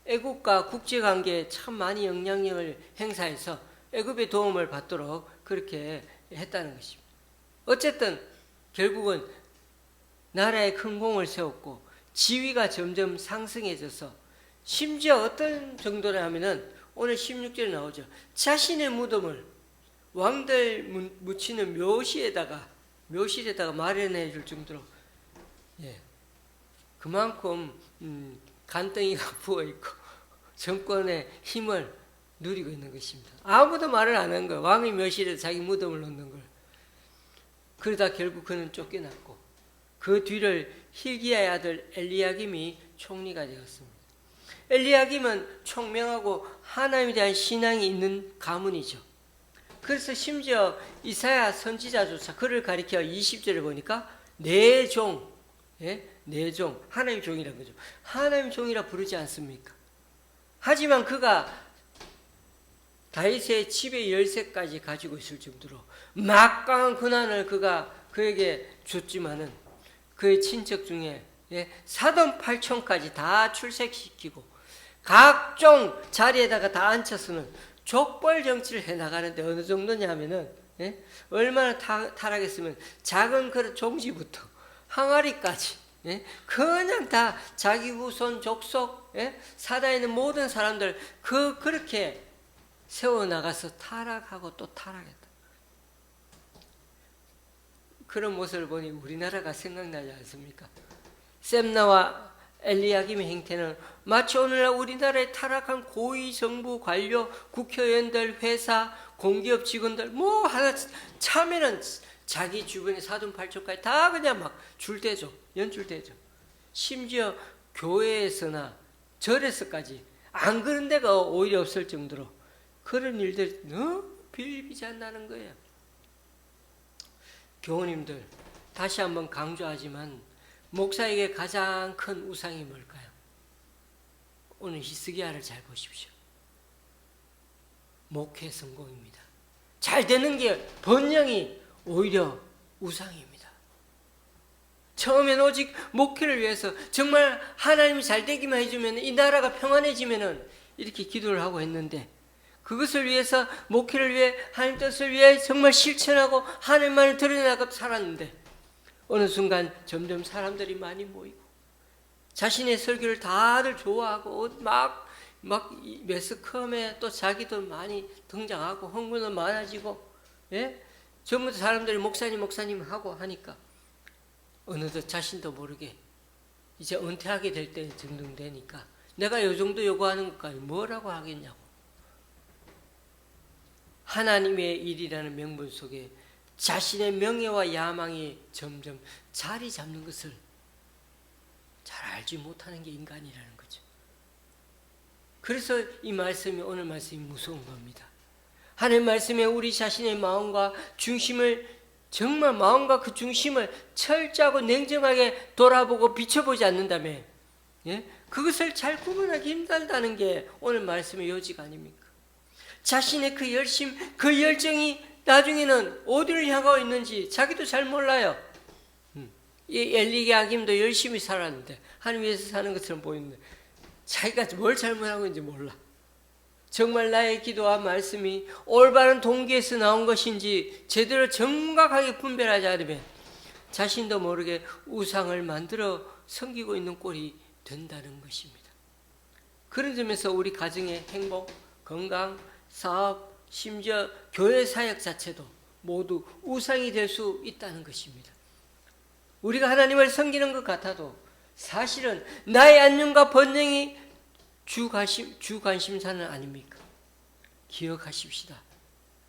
Speaker 1: 애굽과 국제관계에 참 많이 영향력을 행사해서 애굽의 도움을 받도록 그렇게 했다는 것입니다. 어쨌든 결국은 나라에 큰 공을 세웠고 지위가 점점 상승해져서 심지어 어떤 정도냐 하면은 오늘 16절에 나오죠. 자신의 무덤을 왕들 묻히는 묘실에다가 마련해 줄 정도로, 예, 그만큼 간덩이가 부어 있고 정권의 힘을 누리고 있는 것입니다. 아무도 말을 안 한 거예요. 왕의 묘실에 자기 무덤을 놓는 걸. 그러다 결국 그는 쫓겨났고 그 뒤를 hil기야의 아들 엘리야김이 총리가 되었습니다. 엘리야김은 총명하고 하나님에 대한 신앙이 있는 가문이죠. 그래서 심지어 이사야 선지자조차 그를 가리켜 20절에 보니까 내 종, 예? 내 종, 하나님 종이라는 거죠. 하나님 종이라 부르지 않습니까? 하지만 그가 다윗의 집의 열쇠까지 가지고 있을 정도로 막강한 권한을 그에게 줬지만은 그의 친척 중에, 예, 사돈 8촌까지 다 출색시키고 각종 자리에다가 다 앉혀서는 족벌 정치를 해나가는데 어느 정도냐 하면은, 예? 얼마나 타락했으면 작은 그릇 종지부터 항아리까지, 예? 그냥 다 자기 후손 족속, 예? 사다에 있는 모든 사람들 그렇게 세워나가서 타락하고 또 타락했다. 그런 모습을 보니 우리나라가 생각나지 않습니까? 셈나와 엘리야김의 행태는 마치 오늘날 우리나라의 타락한 고위 정부 관료, 국회의원들, 회사, 공기업 직원들 뭐 하나 참에는 자기 주변의 사돈 팔촌까지 다 그냥 막 줄대죠. 연줄대죠. 심지어 교회에서나 절에서까지 안 그런 데가 오히려 없을 정도로 그런 일들이 너무 비일비재한다는 거예요. 교우님들, 다시 한번 강조하지만 목사에게 가장 큰 우상이 뭘까요? 오늘 히스기야를 잘 보십시오. 목회 성공입니다. 잘 되는 게 번영이 오히려 우상입니다. 처음엔 오직 목회를 위해서 정말 하나님이 잘 되기만 해주면 이 나라가 평안해지면 이렇게 기도를 하고 했는데 그것을 위해서 목회를 위해 하나님 뜻을 위해 정말 실천하고 하나님만을 드러내고 살았는데 어느 순간 점점 사람들이 많이 모이고 자신의 설교를 다들 좋아하고 막 매스컴에 또 자기도 많이 등장하고 헌금도 많아지고, 예? 전부 다 사람들이 목사님 하고 하니까 어느덧 자신도 모르게 이제 은퇴하게 될 때 정도 되니까 내가 이 정도 요구하는 것까지 뭐라고 하겠냐고. 하나님의 일이라는 명분 속에 자신의 명예와 야망이 점점 자리 잡는 것을 잘 알지 못하는 게 인간이라는 거죠. 그래서 이 말씀이 오늘 말씀이 무서운 겁니다. 하나님 말씀에 우리 자신의 마음과 중심을 정말 마음과 그 중심을 철저하고 냉정하게 돌아보고 비춰보지 않는다면, 예? 그것을 잘 구분하기 힘들다는 게 오늘 말씀의 요지가 아닙니까? 자신의 그 열심, 그 열정이 나중에는 어디를 향하고 있는지 자기도 잘 몰라요. 이 엘리야김도 열심히 살았는데 하나님 위해서 사는 것처럼 보이는데 자기가 뭘 잘못하고 있는지 몰라. 정말 나의 기도와 말씀이 올바른 동기에서 나온 것인지 제대로 정확하게 분별하지 않으면 자신도 모르게 우상을 만들어 섬기고 있는 꼴이 된다는 것입니다. 그런 점에서 우리 가정의 행복, 건강, 사업, 심지어 교회 사역 자체도 모두 우상이 될 수 있다는 것입니다. 우리가 하나님을 섬기는 것 같아도 사실은 나의 안녕과 번영이 주 관심사는 아닙니까? 기억하십시다.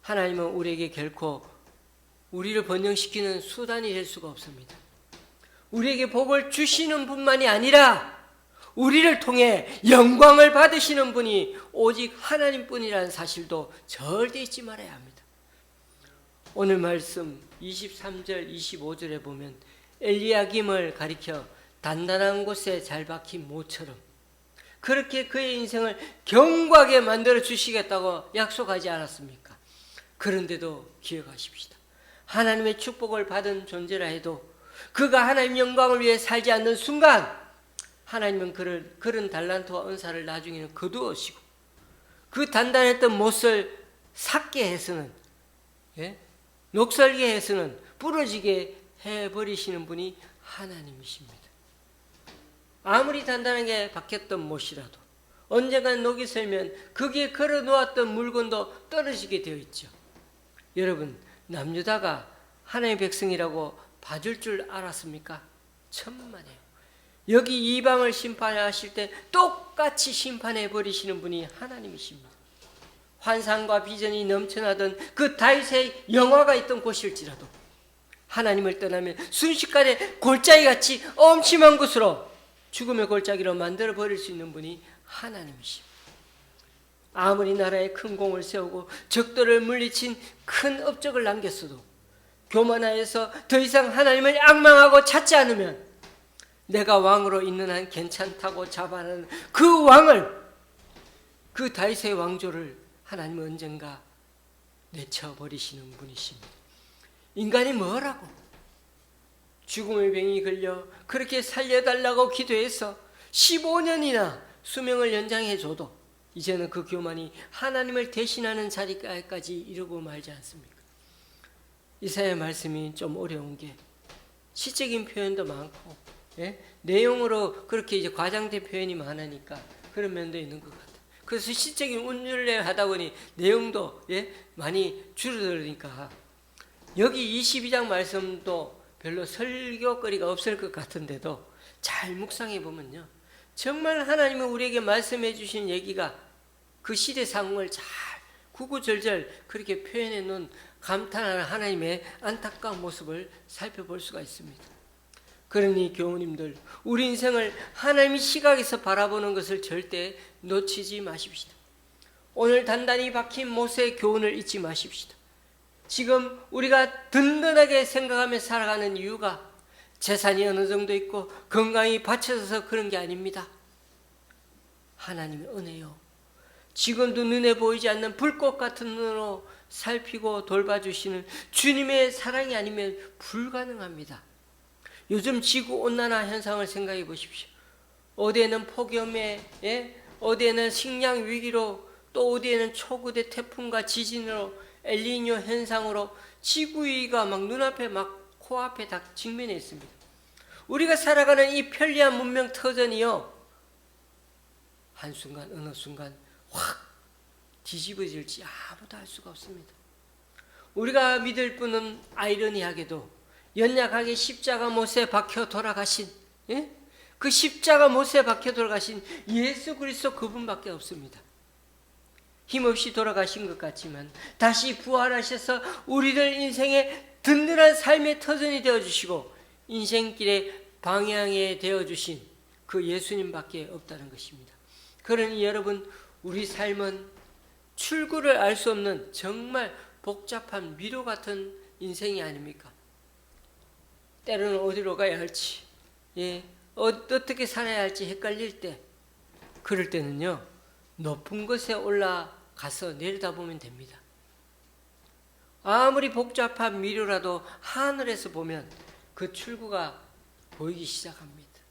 Speaker 1: 하나님은 우리에게 결코 우리를 번영시키는 수단이 될 수가 없습니다. 우리에게 복을 주시는 분만이 아니라 우리를 통해 영광을 받으시는 분이 오직 하나님뿐이라는 사실도 절대 잊지 말아야 합니다. 오늘 말씀 23절 25절에 보면 엘리야김을 가리켜 단단한 곳에 잘 박힌 모처럼 그렇게 그의 인생을 견고하게 만들어 주시겠다고 약속하지 않았습니까? 그런데도 기억하십시다. 하나님의 축복을 받은 존재라 해도 그가 하나님 영광을 위해 살지 않는 순간 하나님은 그런 달란트와 은사를 나중에는 거두어시고 그 단단했던 못을 삭게 해서는, 예? 녹슬게 해서는 부러지게 해버리시는 분이 하나님이십니다. 아무리 단단하게 박혔던 못이라도 언젠간 녹이 슬면 거기에 걸어 놓았던 물건도 떨어지게 되어 있죠. 여러분, 남유다가 하나님의 백성이라고 봐줄 줄 알았습니까? 천만에요. 여기 이방을 심판하실 때 똑같이 심판해 버리시는 분이 하나님이십니다. 환상과 비전이 넘쳐나던 그 다윗의 영화가 있던 곳일지라도 하나님을 떠나면 순식간에 골짜기같이 엄침한 곳으로 죽음의 골짜기로 만들어 버릴 수 있는 분이 하나님이십니다. 아무리 나라에 큰 공을 세우고 적들을 물리친 큰 업적을 남겼어도 교만하여서 더 이상 하나님을 악망하고 찾지 않으면 내가 왕으로 있는 한 괜찮다고 자만하는 그 왕을, 그 다윗의 왕조를 하나님은 언젠가 내쳐버리시는 분이십니다. 인간이 뭐라고 죽음의 병이 걸려 그렇게 살려달라고 기도해서 15년이나 수명을 연장해줘도 이제는 그 교만이 하나님을 대신하는 자리까지 이르고 말지 않습니까? 이사야 말씀이 좀 어려운 게 시적인 표현도 많고, 예? 내용으로 그렇게 이제 과장된 표현이 많으니까 그런 면도 있는 것 같아요. 그래서 시적인 운율례 하다 보니 내용도, 예? 많이 줄어들으니까 여기 22장 말씀도 별로 설교거리가 없을 것 같은데도 잘 묵상해 보면요, 정말 하나님은 우리에게 말씀해 주신 얘기가 그 시대 상황을 잘 구구절절 그렇게 표현해 놓은 감탄하는 하나님의 안타까운 모습을 살펴볼 수가 있습니다. 그러니 교우님들, 우리 인생을 하나님의 시각에서 바라보는 것을 절대 놓치지 마십시다. 오늘 단단히 박힌 모세의 교훈을 잊지 마십시다. 지금 우리가 든든하게 생각하며 살아가는 이유가 재산이 어느 정도 있고 건강이 받쳐져서 그런 게 아닙니다. 하나님의 은혜요, 지금도 눈에 보이지 않는 불꽃 같은 눈으로 살피고 돌봐주시는 주님의 사랑이 아니면 불가능합니다. 요즘 지구온난화 현상을 생각해 보십시오. 어디에는 폭염에, 예? 어디에는 식량 위기로, 또 어디에는 초고대 태풍과 지진으로, 엘니뇨 현상으로 지구 위기가 막 눈앞에, 막 코앞에 다 직면해 있습니다. 우리가 살아가는 이 편리한 문명 터전이요, 한순간 어느 순간 확 뒤집어질지 아무도 알 수가 없습니다. 우리가 믿을 분은 아이러니하게도 연약하게 십자가 못에 박혀 돌아가신, 예? 그 십자가 못에 박혀 돌아가신 예수 그리스도 그분밖에 없습니다. 힘없이 돌아가신 것 같지만 다시 부활하셔서 우리들 인생의 든든한 삶의 터전이 되어주시고 인생길의 방향에 되어주신 그 예수님밖에 없다는 것입니다. 그러니 여러분, 우리 삶은 출구를 알 수 없는 정말 복잡한 미로 같은 인생이 아닙니까? 때로는 어디로 가야 할지, 예, 어떻게 살아야 할지 헷갈릴 때, 그럴 때는요, 높은 곳에 올라가서 내려다보면 됩니다. 아무리 복잡한 미로라도 하늘에서 보면 그 출구가 보이기 시작합니다.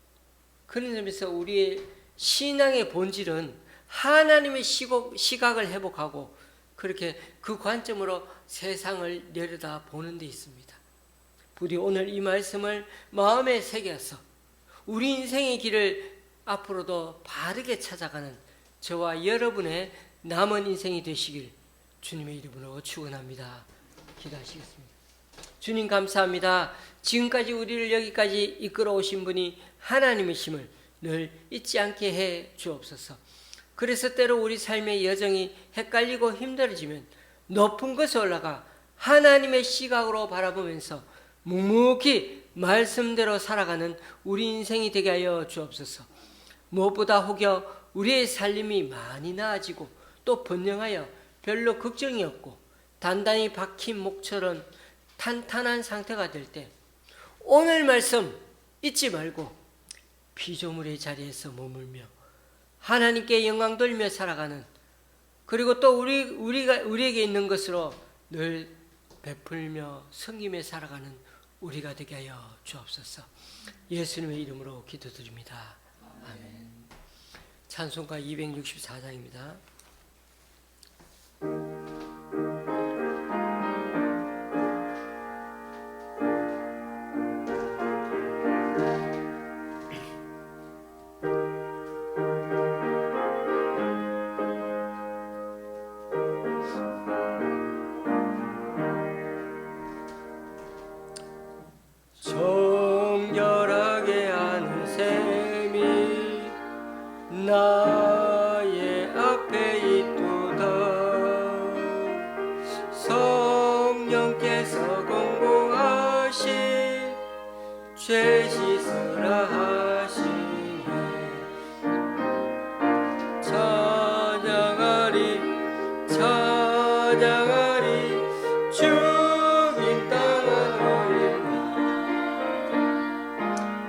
Speaker 1: 그런 점에서 우리의 신앙의 본질은 하나님의 시각을 회복하고 그렇게 그 관점으로 세상을 내려다 보는 데 있습니다. 부디 오늘 이 말씀을 마음에 새겨서 우리 인생의 길을 앞으로도 바르게 찾아가는 저와 여러분의 남은 인생이 되시길 주님의 이름으로 축원합니다. 기도하시겠습니다. 주님 감사합니다. 지금까지 우리를 여기까지 이끌어 오신 분이 하나님이심을 늘 잊지 않게 해 주옵소서. 그래서 때로 우리 삶의 여정이 헷갈리고 힘들어지면 높은 곳에 올라가 하나님의 시각으로 바라보면서 묵묵히 말씀대로 살아가는 우리 인생이 되게 하여 주옵소서. 무엇보다 혹여 우리의 살림이 많이 나아지고 또 번영하여 별로 걱정이 없고 단단히 박힌 목처럼 탄탄한 상태가 될 때 오늘 말씀 잊지 말고 피조물의 자리에서 머물며 하나님께 영광 돌리며 살아가는, 그리고 또 우리에게 있는 것으로 늘 베풀며 섬기며 살아가는 우리가 되게 하여 주옵소서. 예수님의 이름으로 기도드립니다. 아멘. 찬송가 264장입니다. 성령께서 공고하신 죄 씻으라 하시니 찬양하리 찬양하리 주님 땅은 어린아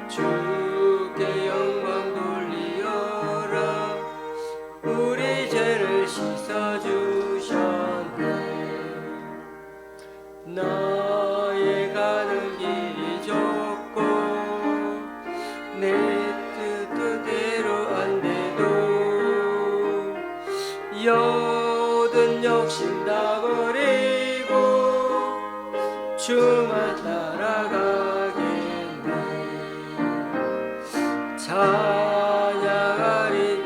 Speaker 1: 주께 영광 돌리어라 우리 죄를 씻어주셨네 나의 가는 길이 좁고 내 뜻대로 안 돼도 여든 욕심 다 버리고 주만 따라가겠네 찬양하리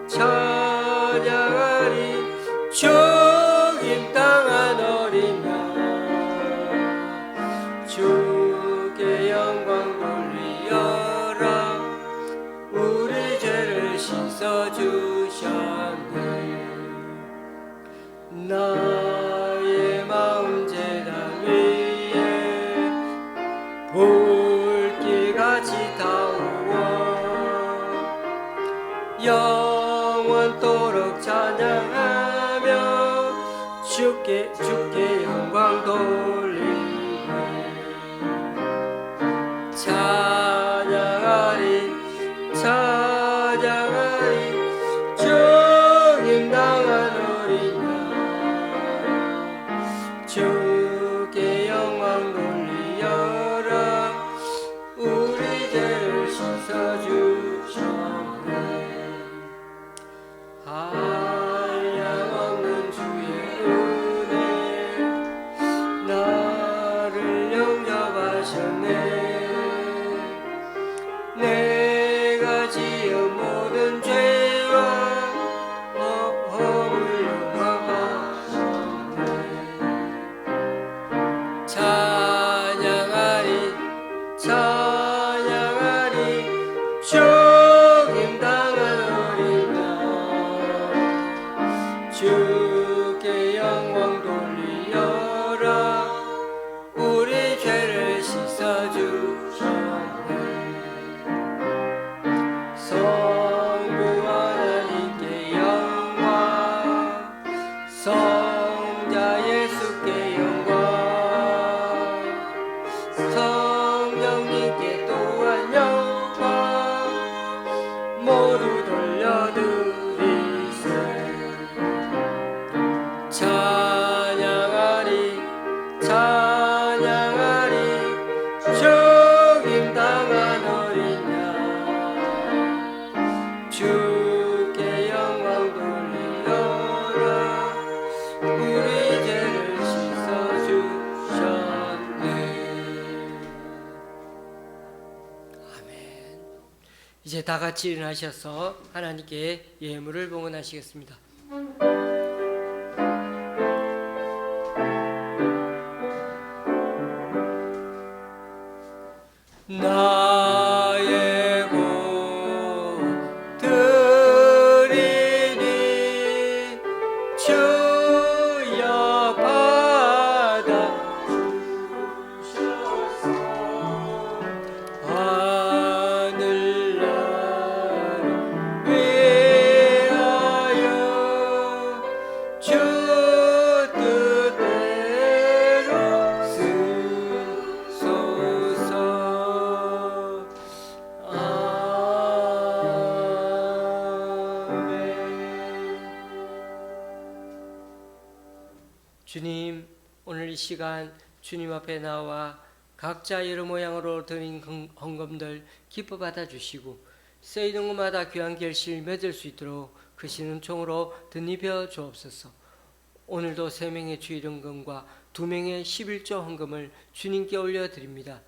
Speaker 1: 찬양하리 주님 땅한 어린 양 주께 영광 돌리어라 우리 죄를 씻어주셨네 나의 마음 제단 위에 불길같이 타오워 영원토록 찬양하며 주께 영광 돌리네 찬양하리 찬양하리 주님 당한 어린 양 주께 영광 돌리어라 우리 죄를 씻어주셨네 한량없는 주의 은혜 나를 영접하셨네 내가 지은 모든 죄와 허물 용서하셨네 찬양하리 찬양하리 주님 당한 어린 양 주께 영광 돌리어라 우리 죄를 씻어주셨네 성부 하나님께 영광 성자 예수께 영광 성령님께 또한 영광 모두 돌려드리세 찬양하리 찬양하리 주님 당한 어린 양 주께 영광 돌리어라 우리 죄를 씻어주셨네 아멘. 이제 다 같이 일어나셔서 하나님께 예물을 봉헌하시겠습니다. 나의 곳들이니 주여 받아 주셔서 하늘나라 위하여 주 뜻대로 쓰소서 주님, 오늘 이 시간 주님 앞에 나와 각자 여러 모양으로 드린 헌금들 기뻐 받아주시고 쓰이는 곳마다 귀한 결실 맺을 수 있도록 크시는 총으로 덧입혀 주옵소서. 오늘도 3명의 주일헌금과 2명의 11조 헌금을 주님께 올려드립니다.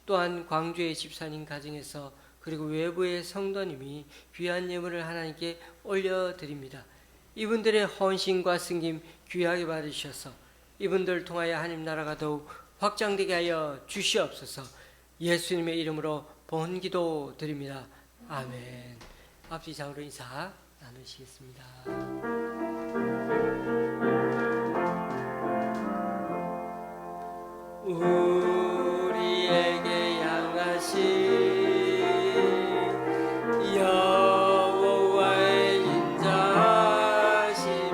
Speaker 1: 또한 광주의 집사님 가정에서 그리고 외부의 성도님이 귀한 예물을 하나님께 올려드립니다. 이분들의 헌신과 승김 귀하게 받으셔서 이분들 통하여 하나님 나라가 더욱 확장되게 하여 주시옵소서. 예수님의 이름으로 번기도 드립니다. 아멘. 앞뒤 장으로 인사 나누시겠습니다. 우리에게 향하신 여호와의 인자하심이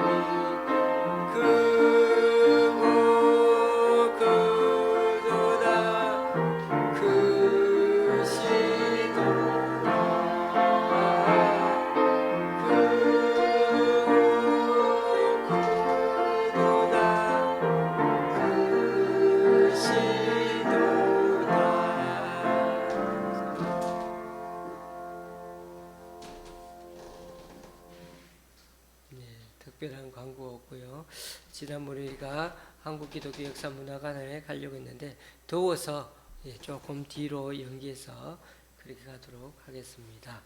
Speaker 1: 크고 크도다 크시도다 특별한 광고 없고요. 지난번에 우리가 한국기독교역사문화관에 가려고 했는데 더워서 조금 뒤로 연기해서 그렇게 가도록 하겠습니다.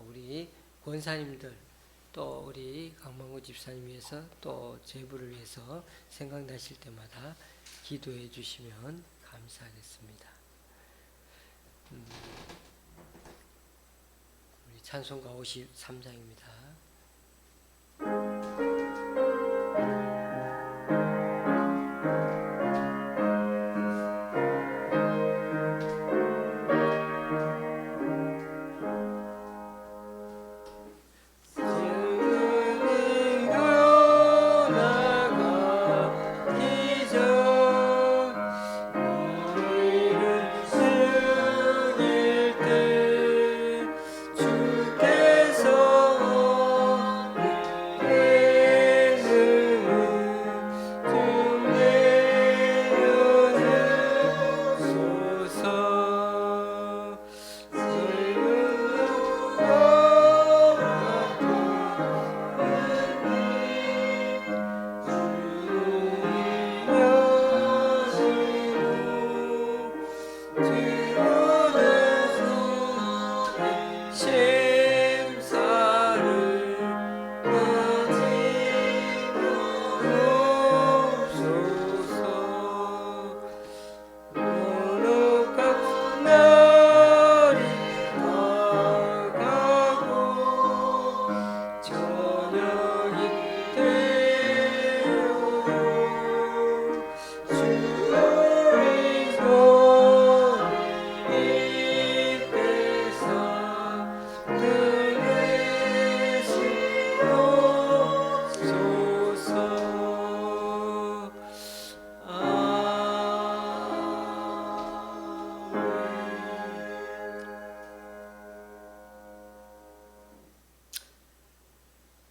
Speaker 1: 우리 권사님들 또 우리 강만구 집사님 위해서 또 제부를 위해서 생각나실 때마다 기도해 주시면 감사하겠습니다. 우리 찬송가 53장입니다.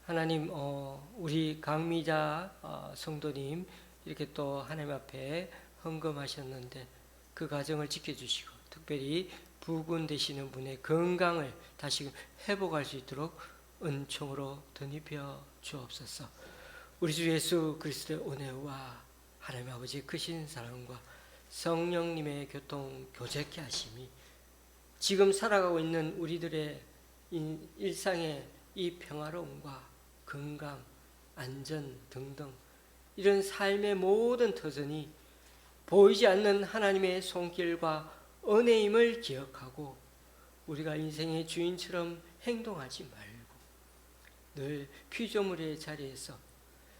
Speaker 1: 하나님, 우리 강미자 성도님 이렇게 또 하나님 앞에 헌금하셨는데 그 가정을 지켜주시고 특별히 부군되시는 분의 건강을 다시 회복할 수 있도록 은총으로 덧입혀 주옵소서. 우리 주 예수 그리스도의 은혜와 하나님 아버지의 크신 사랑과 성령님의 교제케 하심이 지금 살아가고 있는 우리들의 일상의 이 평화로움과 건강, 안전 등등 이런 삶의 모든 터전이 보이지 않는 하나님의 손길과 은혜임을 기억하고 우리가 인생의 주인처럼 행동하지 말고 늘 피조물의 자리에서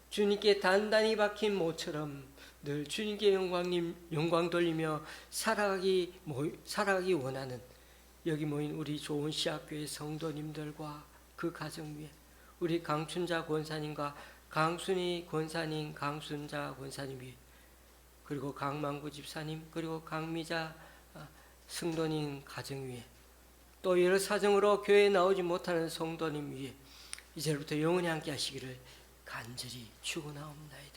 Speaker 1: 주님께 단단히 박힌 모처럼 늘 주님께 영광 돌리며 살아가기 원하는 여기 모인 우리 좋은 시학교의 성도님들과 그 가정 위에 우리 강춘자 권사님과 강순희 권사님, 강순자 권사님 위에 그리고 강만구 집사님 그리고 강미자 성도님 가정 위에 또 여러 사정으로 교회에 나오지 못하는 성도님 위에 이제부터 영원히 함께 하시기를 간절히 축원하옵나이다.